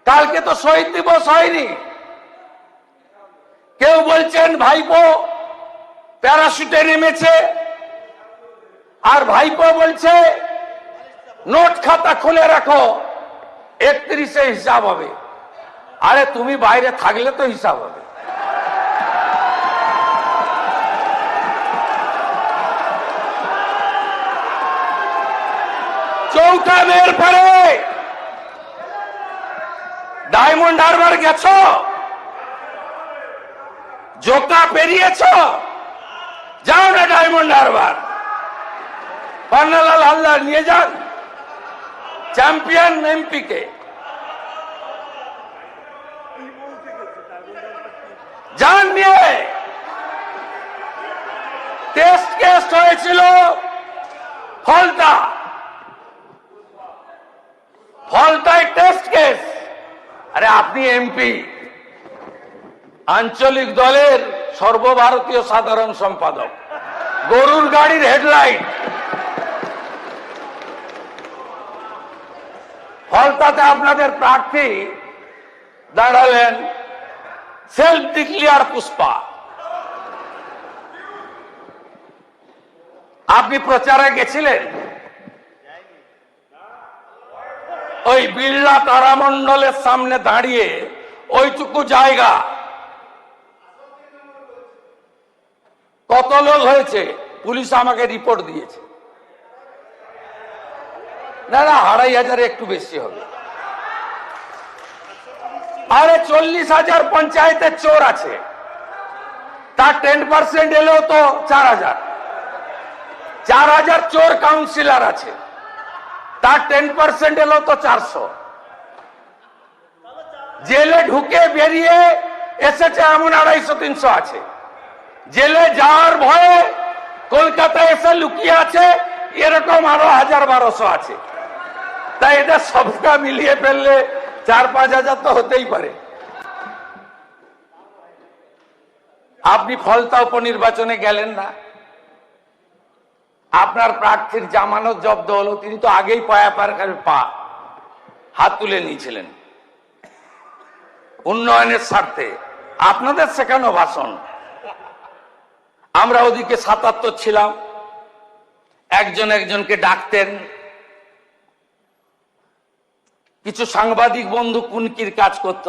কালকে তো শহীদ দিবস হয়নি। কেউ বলছেন ভাইপো প্যারাশুটে নেমেছে, আর ভাইপো বলছে নোট খাতা খুলে রাখো, 31-এ হিসাব হবে। আরে তুমি বাইরে থাকলে তো হিসাব হবে। চৌঠা মেয়ের পরে ডায়মন্ড হারবার গেছো, জোকা পেরিয়েছ, যাও না ডায়মন্ড হারবার, পান্নালাল হালদার নিয়ে যান চ্যাম্পিয়ন এমপি কে। যান নিয়ে। টেস্ট কেস হয়েছিল ফলতায় টেস্ট কেস। আরে আপনি এমপি, আঞ্চলিক দলের সর্বভারতীয় সাধারণ সম্পাদক, গরুর গাড়ির হেডলাইট। ফলতাতে আপনাদের প্রার্থী দাঁড়ালেন সেলফ ডিক্লেয়ার পুষ্পা। আপনি প্রচারে গেছিলেন? ওই বিড়লা তারামণ্ডলের সামনে দাঁড়িয়ে ওইটুকু জায়গা কত লোক হয়েছে? পুলিশ আমাকে রিপোর্ট দিয়েছে, না 2500 একটু বেশি হবে। আরে 40,000 পঞ্চায়েতের চোর আছে, তার 10% এলেও তো 4000। 4000 চোর কাউন্সিলর আছে, তার 10% এলেও তো 400। জেলে ঢুকে বেরিয়ে এসেছে এমন 250-300 আছে। জেলে যাওয়ার ভয়ে কলকাতায় এসে লুকিয়ে আছে এরকম আরো 1000-1200 আছে। তাই এটা সবটা মিলিয়ে ফেললে 4-5 তো হতেই পারে। আপনি ফলতা উপনির্বাচনে গেলেন না, আপনার প্রার্থীর জামানত জব্দ হলো। তিনি তো আগেই হাত তুলে নিয়েছিলেন উন্নয়নের স্বার্থে। আপনাদের শেখানো ভাষণ। আমরা ওদিকে 77 ছিলাম, একজন একজনকে ডাকতেন। কিছু সাংবাদিক বন্ধু কুনকির কাজ করত,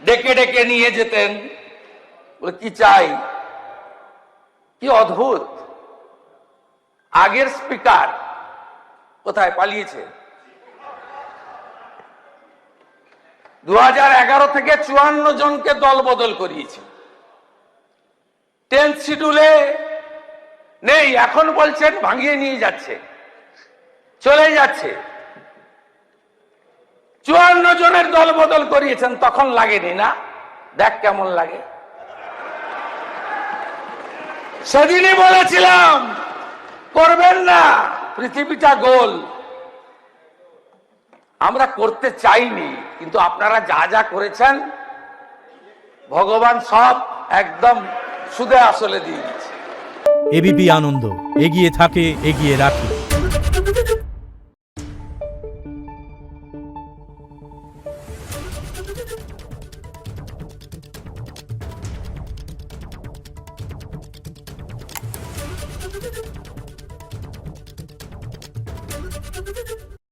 ডেকে ডেকে নিয়ে যেতেন, বলে কি চাই। কি অদ্ভুত! আগের স্পিকার কোথায় পালিয়েছে? 2011 থেকে 54 জনকে দল বদল করিয়েছে। 10th শিডিউলে নেই, এখন বলছেন ভাঙিয়ে নিয়ে যাচ্ছে, চলে যাচ্ছে। 54 জনের দল বদল করিয়েছেন, তখন লাগেনি না? দেখ কেমন লাগে। সেদিনই বলেছিলাম করবেন না, পৃথিবীটা গোল। আমরা করতে চাইনি, কিন্তু আপনারা যা যা করেছেন ভগবান সব একদম সুদে আসলে দিয়ে দিচ্ছে। এবিপি আনন্দ, এগিয়ে থাকে, এগিয়ে রাখে।